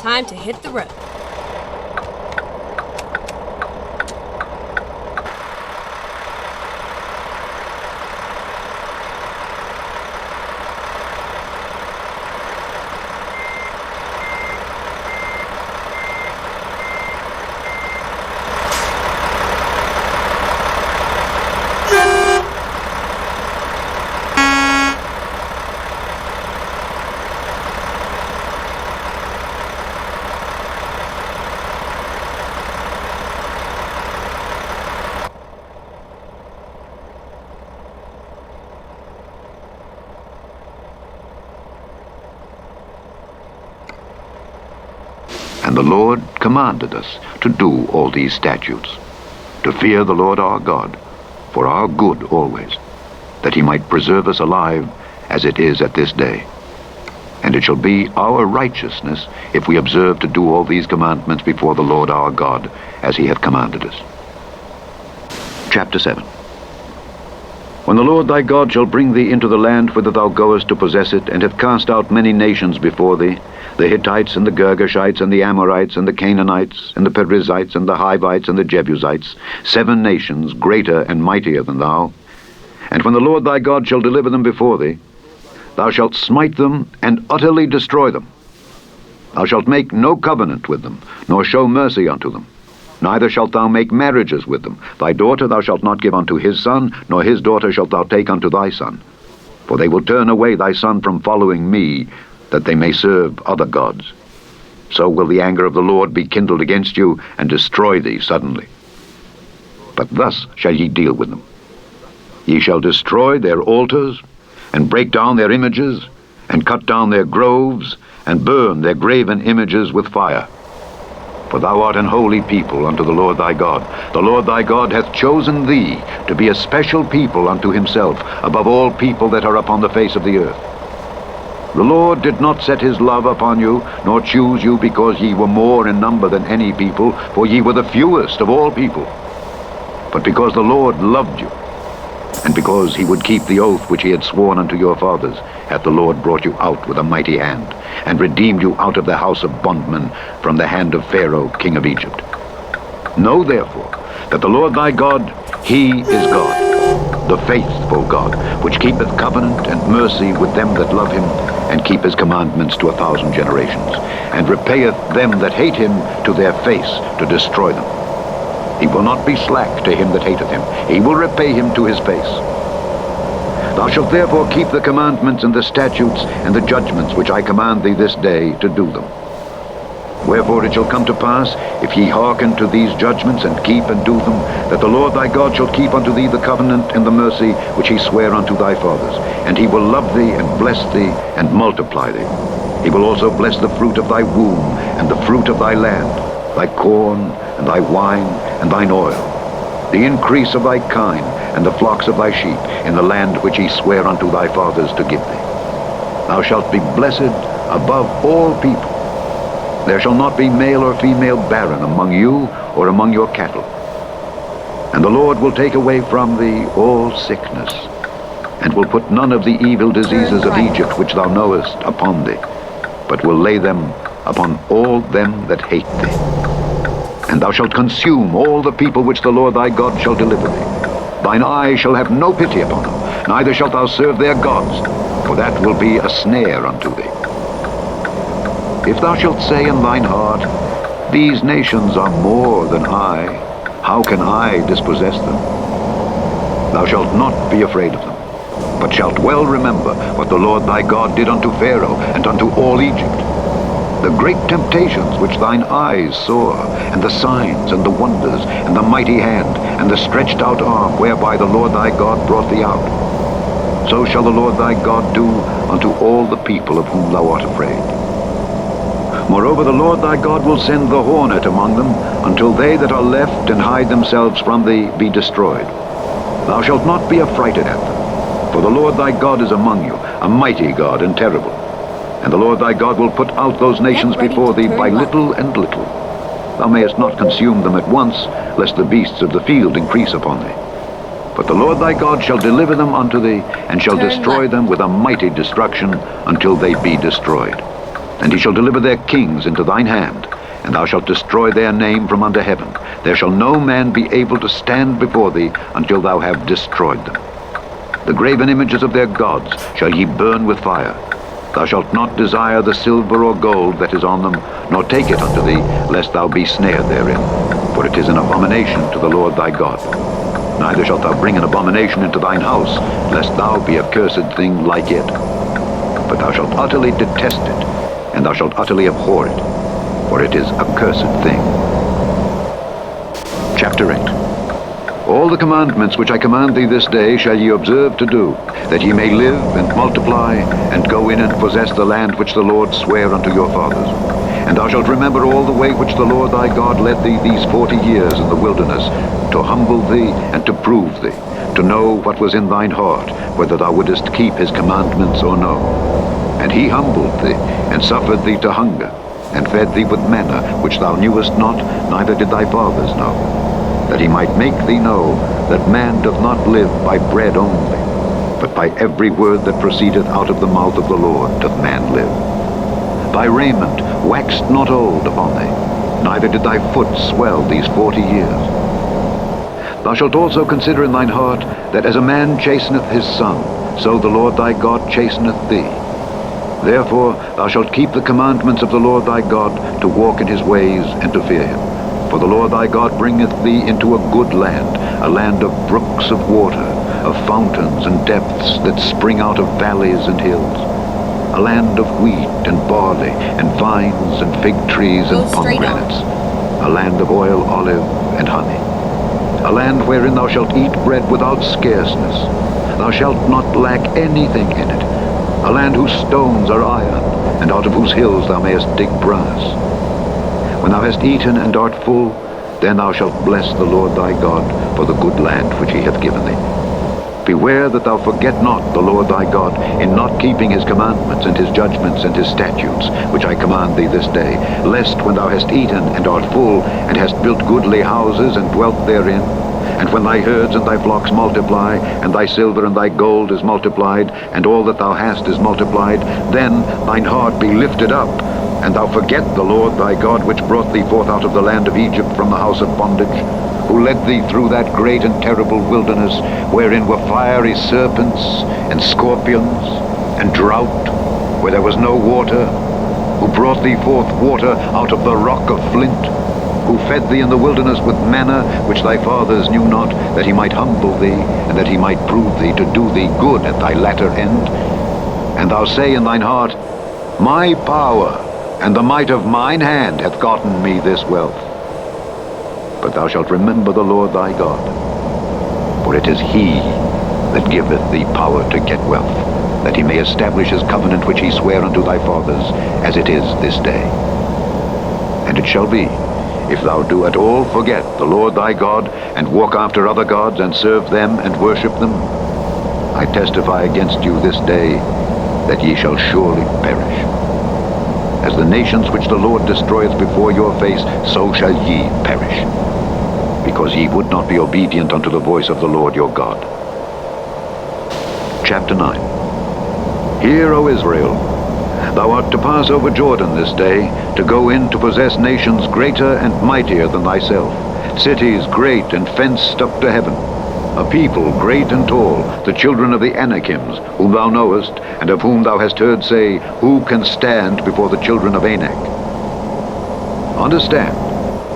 time to hit the road. And the Lord commanded us to do all these statutes, to fear the Lord our God, for our good always, that he might preserve us alive as it is at this day. And it shall be our righteousness if we observe to do all these commandments before the Lord our God, as he hath commanded us. Chapter 7. When the Lord thy God shall bring thee into the land whither thou goest to possess it, and hath cast out many nations before thee, the Hittites, and the Girgashites, and the Amorites, and the Canaanites, and the Perizzites, and the Hivites, and the Jebusites, 7 nations greater and mightier than thou. And when the Lord thy God shall deliver them before thee, thou shalt smite them and utterly destroy them. Thou shalt make no covenant with them, nor show mercy unto them. Neither shalt thou make marriages with them. Thy daughter thou shalt not give unto his son, nor his daughter shalt thou take unto thy son. For they will turn away thy son from following me, that they may serve other gods. So will the anger of the Lord be kindled against you, and destroy thee suddenly. But thus shall ye deal with them. Ye shall destroy their altars, and break down their images, and cut down their groves, and burn their graven images with fire. For thou art an holy people unto the Lord thy God. The Lord thy God hath chosen thee to be a special people unto himself, above all people that are upon the face of the earth. The Lord did not set his love upon you, nor choose you because ye were more in number than any people, for ye were the fewest of all people. But because the Lord loved you, and because he would keep the oath which he had sworn unto your fathers, hath the Lord brought you out with a mighty hand, and redeemed you out of the house of bondmen, from the hand of Pharaoh king of Egypt. Know therefore that the Lord thy God, he is God, the faithful God, which keepeth covenant and mercy with them that love him, and keep his commandments to 1,000 generations, and repayeth them that hate him to their face, to destroy them. He will not be slack to him that hateth him. He will repay him to his face. Thou shalt therefore keep the commandments and the statutes and the judgments which I command thee this day to do them. Wherefore it shall come to pass, if ye hearken to these judgments, and keep and do them, that the Lord thy God shall keep unto thee the covenant and the mercy which he sware unto thy fathers. And he will love thee, and bless thee, and multiply thee. He will also bless the fruit of thy womb, and the fruit of thy land, thy corn, and thy wine, and thine oil, the increase of thy kine, and the flocks of thy sheep, in the land which he sware unto thy fathers to give thee. Thou shalt be blessed above all people. There shall not be male or female barren among you, or among your cattle. And the Lord will take away from thee all sickness, and will put none of the evil diseases of Egypt which thou knowest upon thee, but will lay them upon all them that hate thee. And thou shalt consume all the people which the Lord thy God shall deliver thee. Thine eye shall have no pity upon them, neither shalt thou serve their gods, for that will be a snare unto thee. If thou shalt say in thine heart, these nations are more than I, how can I dispossess them? Thou shalt not be afraid of them, but shalt well remember what the Lord thy God did unto Pharaoh and unto all Egypt, the great temptations which thine eyes saw, and the signs and the wonders, and the mighty hand, and the stretched out arm whereby the Lord thy God brought thee out. So shall the Lord thy God do unto all the people of whom thou art afraid. Moreover, the Lord thy God will send the hornet among them, until they that are left and hide themselves from thee be destroyed. Thou shalt not be affrighted at them, for the Lord thy God is among you, a mighty God and terrible. And the Lord thy God will put out those nations before thee by little and little. Thou mayest not consume them at once, lest the beasts of the field increase upon thee. But the Lord thy God shall deliver them unto thee, and shall destroy them with a mighty destruction until they be destroyed. And he shall deliver their kings into thine hand, and thou shalt destroy their name from under heaven. There shall no man be able to stand before thee until thou have destroyed them. The graven images of their gods shall ye burn with fire. Thou shalt not desire the silver or gold that is on them, nor take it unto thee, lest thou be snared therein. For it is an abomination to the Lord thy God. Neither shalt thou bring an abomination into thine house, lest thou be a cursed thing like it. But thou shalt utterly detest it, and thou shalt utterly abhor it, for it is a cursed thing. Chapter 8. All the commandments which I command thee this day shall ye observe to do, that ye may live and multiply, and go in and possess the land which the Lord sware unto your fathers. And thou shalt remember all the way which the Lord thy God led thee these 40 years in the wilderness, to humble thee and to prove thee, to know what was in thine heart, whether thou wouldest keep his commandments or no. And he humbled thee, and suffered thee to hunger, and fed thee with manna, which thou knewest not, neither did thy fathers know, that he might make thee know that man doth not live by bread only, but by every word that proceedeth out of the mouth of the Lord doth man live. Thy raiment waxed not old upon thee, neither did thy foot swell these 40 years. Thou shalt also consider in thine heart, that as a man chasteneth his son, so the Lord thy God chasteneth thee. Therefore thou shalt keep the commandments of the Lord thy God, to walk in his ways and to fear him. For the Lord thy God bringeth thee into a good land, a land of brooks of water, of fountains and depths that spring out of valleys and hills, a land of wheat and barley and vines and fig trees and pomegranates, a land of oil, olive, and honey, a land wherein thou shalt eat bread without scarceness. Thou shalt not lack anything in it, a land whose stones are iron, and out of whose hills thou mayest dig brass. When thou hast eaten and art full, then thou shalt bless the Lord thy God for the good land which he hath given thee. Beware that thou forget not the Lord thy God in not keeping his commandments and his judgments and his statutes, which I command thee this day, lest when thou hast eaten and art full, and hast built goodly houses and dwelt therein, and when thy herds and thy flocks multiply, and thy silver and thy gold is multiplied, and all that thou hast is multiplied, then thine heart be lifted up, and thou forget the Lord thy God, which brought thee forth out of the land of Egypt from the house of bondage, who led thee through that great and terrible wilderness, wherein were fiery serpents, and scorpions, and drought, where there was no water, who brought thee forth water out of the rock of flint, who fed thee in the wilderness with manna, which thy fathers knew not, that he might humble thee, and that he might prove thee to do thee good at thy latter end. And thou say in thine heart, My power and the might of mine hand hath gotten me this wealth. But thou shalt remember the Lord thy God, for it is he that giveth thee power to get wealth, that he may establish his covenant which he sware unto thy fathers, as it is this day. And it shall be, if thou do at all forget the Lord thy God, and walk after other gods, and serve them, and worship them, I testify against you this day, that ye shall surely perish. As the nations which the Lord destroyeth before your face, so shall ye perish, because ye would not be obedient unto the voice of the Lord your God. Chapter 9. Hear, O Israel, thou art to pass over Jordan this day, to go in to possess nations greater and mightier than thyself, cities great and fenced up to heaven, a people great and tall, the children of the Anakims, whom thou knowest, and of whom thou hast heard say, Who can stand before the children of Anak? Understand,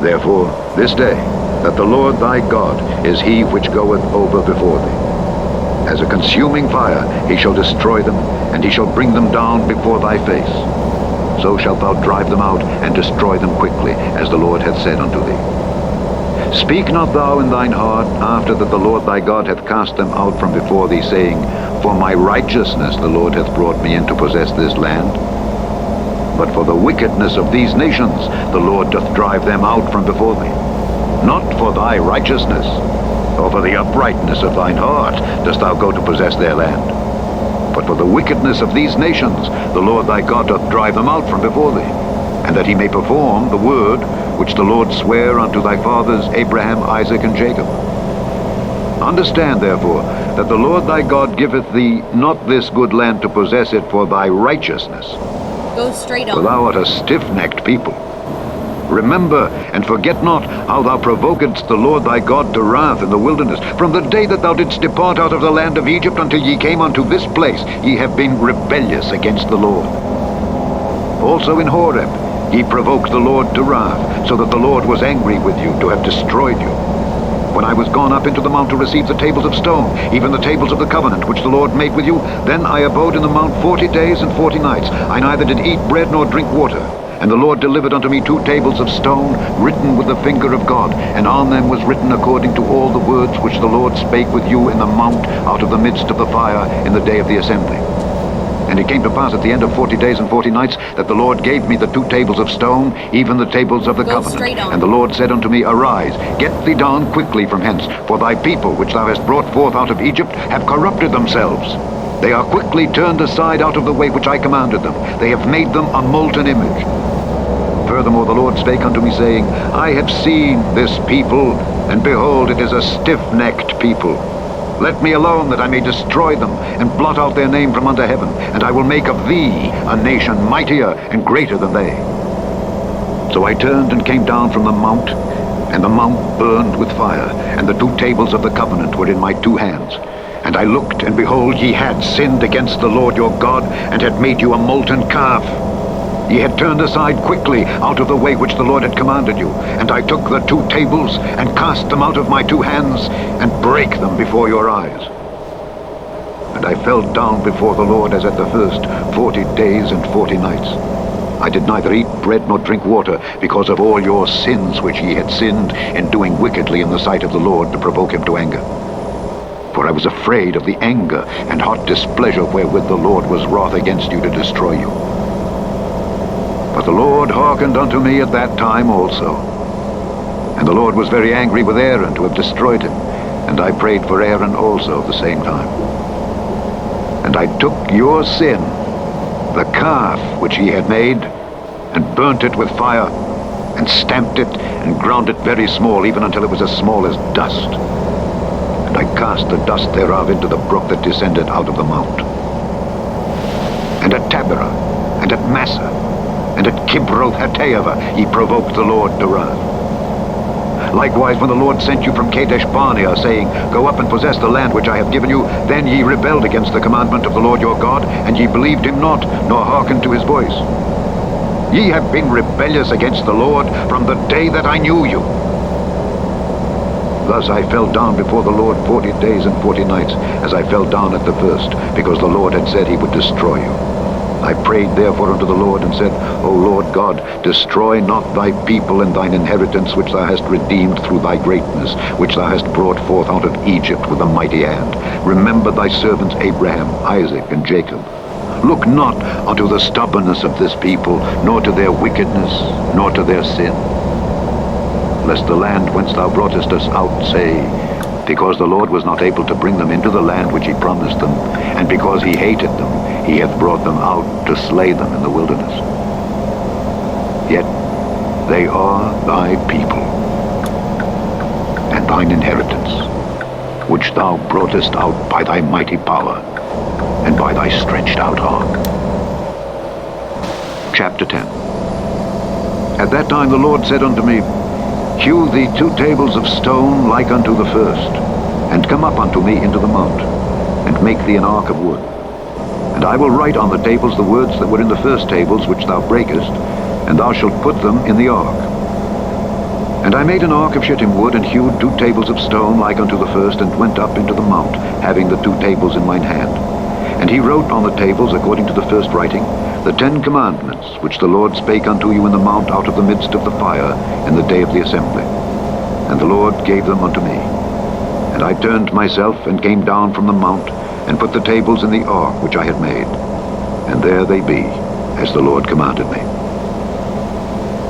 therefore, this day, that the Lord thy God is he which goeth over before thee. As a consuming fire he shall destroy them, and he shall bring them down before thy face. So shalt thou drive them out, and destroy them quickly, as the Lord hath said unto thee. Speak not thou in thine heart, after that the Lord thy God hath cast them out from before thee, saying, For my righteousness the Lord hath brought me in to possess this land. But for the wickedness of these nations the Lord doth drive them out from before thee. Not for thy righteousness, or for the uprightness of thine heart dost thou go to possess their land. But for the wickedness of these nations the Lord thy God doth drive them out from before thee, and that he may perform the word which the Lord sware unto thy fathers Abraham, Isaac, and Jacob. Understand, therefore, that the Lord thy God giveth thee not this good land to possess it for thy righteousness, Go straight For on. thou art a stiff-necked people. Remember, and forget not how thou provokedst the Lord thy God to wrath in the wilderness. From the day that thou didst depart out of the land of Egypt until ye came unto this place, ye have been rebellious against the Lord. Also in Horeb ye provoked the Lord to wrath, so that the Lord was angry with you to have destroyed you. When I was gone up into the mount to receive the tables of stone, even the tables of the covenant which the Lord made with you, then I abode in the mount 40 days and 40 nights. I neither did eat bread nor drink water. And the Lord delivered unto me 2 tables of stone, written with the finger of God, and on them was written according to all the words which the Lord spake with you in the mount out of the midst of the fire in the day of the assembly. And it came to pass at the end of 40 days and 40 nights that the Lord gave me the 2 tables of stone, even the tables of the covenant. And the Lord said unto me, Arise, get thee down quickly from hence, for thy people which thou hast brought forth out of Egypt have corrupted themselves. They are quickly turned aside out of the way which I commanded them. They have made them a molten image. Furthermore the Lord spake unto me, saying, I have seen this people, and behold, it is a stiff-necked people. Let me alone, that I may destroy them, and blot out their name from under heaven, and I will make of thee a nation mightier and greater than they. So I turned and came down from the mount, and the mount burned with fire, and the 2 tables of the covenant were in my 2 hands. And I looked, and behold, ye had sinned against the Lord your God, and had made you a molten calf. Ye had turned aside quickly out of the way which the Lord had commanded you. And I took the 2 tables, and cast them out of my 2 hands, and brake them before your eyes. And I fell down before the Lord as at the first 40 days and 40 nights. I did neither eat bread nor drink water, because of all your sins which ye had sinned in doing wickedly in the sight of the Lord to provoke him to anger. For I was afraid of the anger and hot displeasure wherewith the Lord was wroth against you to destroy you. But the Lord hearkened unto me at that time also. And the Lord was very angry with Aaron to have destroyed him. And I prayed for Aaron also at the same time. And I took your sin, the calf which he had made, and burnt it with fire, and stamped it, and ground it very small, even until it was as small as dust. And I cast the dust thereof into the brook that descended out of the mount. And at Taberah, and at Massa, and at Kibroth-Hattaavah ye provoked the Lord to wrath. Likewise, when the Lord sent you from Kadesh-Barnea, saying, Go up and possess the land which I have given you, then ye rebelled against the commandment of the Lord your God, and ye believed him not, nor hearkened to his voice. Ye have been rebellious against the Lord from the day that I knew you. Thus I fell down before the Lord 40 days and 40 nights, as I fell down at the first, because the Lord had said he would destroy you. I prayed therefore unto the Lord, and said, O Lord God, destroy not thy people and thine inheritance, which thou hast redeemed through thy greatness, which thou hast brought forth out of Egypt with a mighty hand. Remember thy servants Abraham, Isaac, and Jacob. Look not unto the stubbornness of this people, nor to their wickedness, nor to their sin. Lest the land whence thou broughtest us out say, Because the Lord was not able to bring them into the land which he promised them, and because he hated them, he hath brought them out to slay them in the wilderness. Yet they are thy people, and thine inheritance, which thou broughtest out by thy mighty power, and by thy stretched out arm. Chapter 10. At that time the Lord said unto me, Hew thee 2 tables of stone like unto the first, and come up unto me into the mount, and make thee an ark of wood. And I will write on the tables the words that were in the first tables which thou breakest, and thou shalt put them in the ark. And I made an ark of shittim wood, and hewed 2 tables of stone like unto the first, and went up into the mount, having the 2 tables in mine hand. And he wrote on the tables, according to the first writing, the 10 commandments, which the Lord spake unto you in the mount out of the midst of the fire in the day of the assembly. And the Lord gave them unto me. And I turned myself, and came down from the mount, and put the tables in the ark which I had made. And there they be, as the Lord commanded me.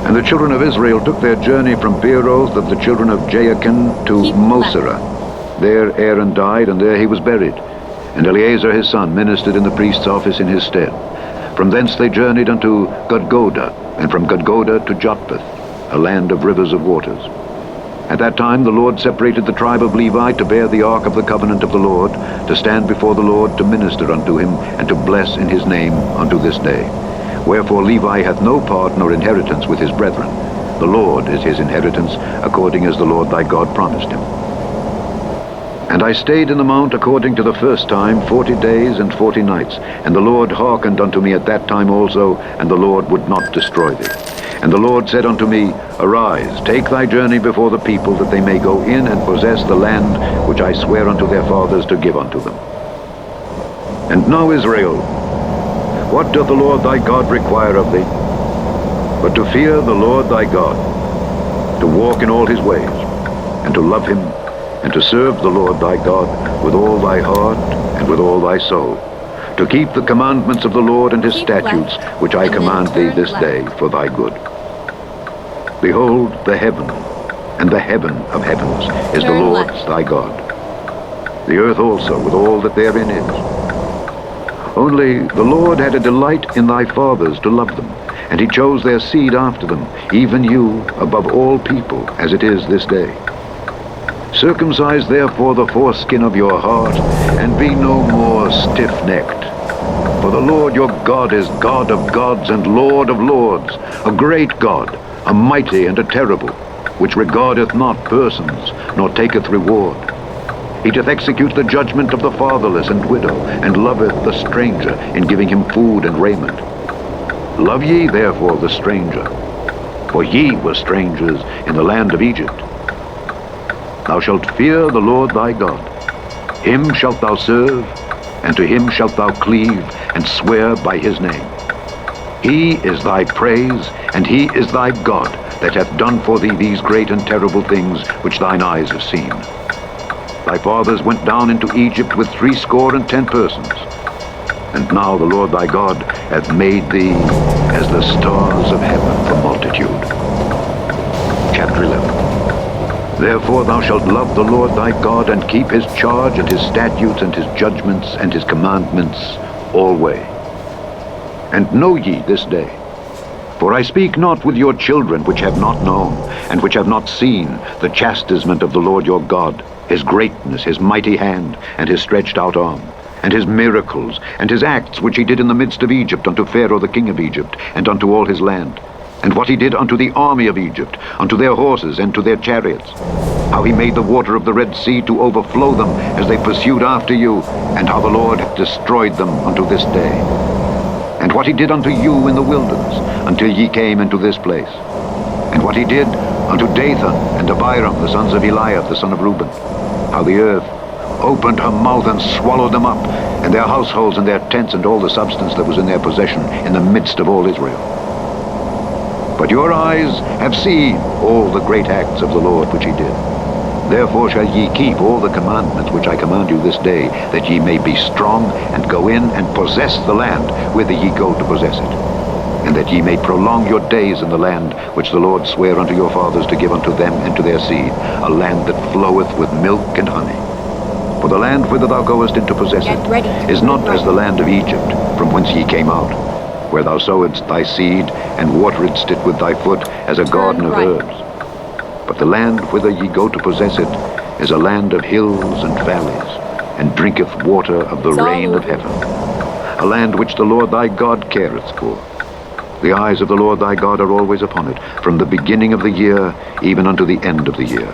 And the children of Israel took their journey from Beeroth of the children of Jaachin to Moserah. There Aaron died, and there he was buried. And Eleazar his son ministered in the priest's office in his stead. From thence they journeyed unto Gudgodah, and from Gudgodah to Jotbath, a land of rivers of waters. At that time the Lord separated the tribe of Levi to bear the ark of the covenant of the Lord, to stand before the Lord to minister unto him, and to bless in his name unto this day. Wherefore Levi hath no part nor inheritance with his brethren. The Lord is his inheritance, according as the Lord thy God promised him. And I stayed in the mount according to the first time 40 days and 40 nights. And the Lord hearkened unto me at that time also, and the Lord would not destroy thee. And the Lord said unto me, Arise, take thy journey before the people, that they may go in and possess the land which I swear unto their fathers to give unto them. And now, Israel, what doth the Lord thy God require of thee? But to fear the Lord thy God, to walk in all his ways, and to love him, and to serve the Lord thy God with all thy heart and with all thy soul, to keep the commandments of the Lord and his statutes, which I command thee this day for thy good. Behold, the heaven and the heaven of heavens is the Lord's thy God, the earth also with all that therein is. Only the Lord had a delight in thy fathers to love them, and he chose their seed after them, even you above all people, as it is this day. Circumcise therefore the foreskin of your heart, and be no more stiff-necked. For the Lord your God is God of gods and Lord of lords, a great God, a mighty and a terrible, which regardeth not persons, nor taketh reward. He doth execute the judgment of the fatherless and widow, and loveth the stranger in giving him food and raiment. Love ye therefore the stranger, for ye were strangers in the land of Egypt. Thou shalt fear the Lord thy God. Him shalt thou serve, and to him shalt thou cleave, and swear by his name. He is thy praise, and he is thy God, that hath done for thee these great and terrible things which thine eyes have seen. Thy fathers went down into Egypt with 70 persons. And now the Lord thy God hath made thee as the stars of heaven for multitude. Chapter 11. Therefore thou shalt love the Lord thy God, and keep his charge, and his statutes, and his judgments, and his commandments alway. And know ye this day, for I speak not with your children which have not known, and which have not seen the chastisement of the Lord your God, his greatness, his mighty hand, and his stretched out arm, and his miracles, and his acts which he did in the midst of Egypt unto Pharaoh the king of Egypt, and unto all his land, and what he did unto the army of Egypt, unto their horses and to their chariots, how he made the water of the Red Sea to overflow them as they pursued after you, and how the Lord hath destroyed them unto this day, and what he did unto you in the wilderness, until ye came into this place, and what he did unto Dathan and Abiram, the sons of Eliab, the son of Reuben, how the earth opened her mouth and swallowed them up, and their households and their tents and all the substance that was in their possession in the midst of all Israel. But your eyes have seen all the great acts of the Lord which he did. Therefore shall ye keep all the commandments which I command you this day, that ye may be strong, and go in and possess the land whither ye go to possess it, and that ye may prolong your days in the land which the Lord sware unto your fathers to give unto them and to their seed, a land that floweth with milk and honey. For the land whither thou goest in to possess it is not as the land of Egypt, from whence ye came out, where thou sowedst thy seed, and wateredst it with thy foot as a garden of herbs. But the land whither ye go to possess it is a land of hills and valleys, and drinketh water of the rain of heaven, a land which the Lord thy God careth for. The eyes of the Lord thy God are always upon it, from the beginning of the year even unto the end of the year.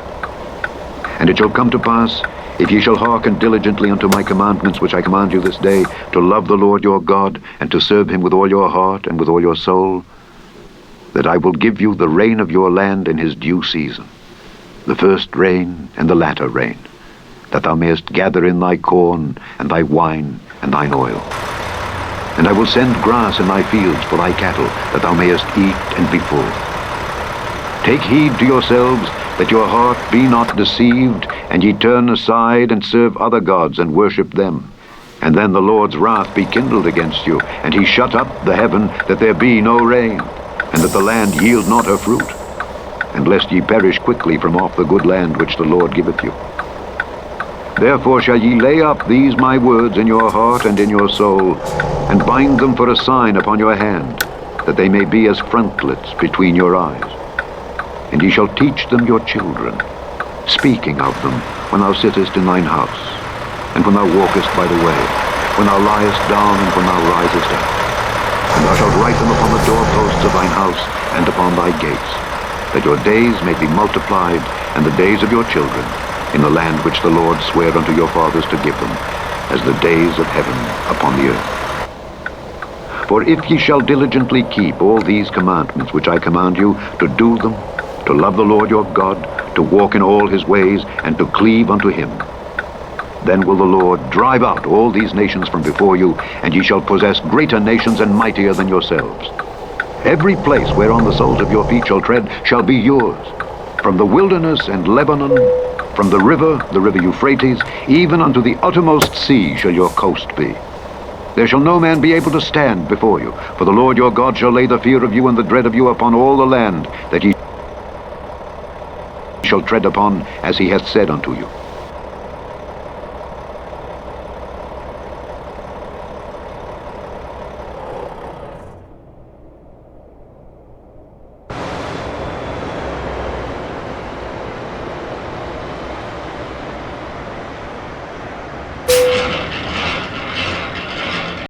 And it shall come to pass, if ye shall hearken diligently unto my commandments which I command you this day, to love the Lord your God, and to serve him with all your heart and with all your soul, that I will give you the rain of your land in his due season, the first rain and the latter rain, that thou mayest gather in thy corn and thy wine and thine oil. And I will send grass in thy fields for thy cattle, that thou mayest eat and be full. Take heed to yourselves, that your heart be not deceived, and ye turn aside and serve other gods and worship them. And then the Lord's wrath be kindled against you, and he shut up the heaven, that there be no rain, and that the land yield not her fruit, and lest ye perish quickly from off the good land which the Lord giveth you. Therefore shall ye lay up these my words in your heart and in your soul, and bind them for a sign upon your hand, that they may be as frontlets between your eyes. And ye shall teach them your children, speaking of them when thou sittest in thine house, and when thou walkest by the way, when thou liest down and when thou risest up. And And thou shalt write them upon the doorposts of thine house and upon thy gates, that your days may be multiplied, and the days of your children, in the land which the Lord sware unto your fathers to give them, as the days of heaven upon the earth. For if ye shall diligently keep all these commandments which I command you, to do them, to love the Lord your God, to walk in all his ways, and to cleave unto him, then will the Lord drive out all these nations from before you, and ye shall possess greater nations and mightier than yourselves. Every place whereon the soles of your feet shall tread shall be yours, from the wilderness and Lebanon, from the river Euphrates, even unto the uttermost sea shall your coast be. There shall no man be able to stand before you, for the Lord your God shall lay the fear of you and the dread of you upon all the land that ye shall tread upon, as he hath said unto you.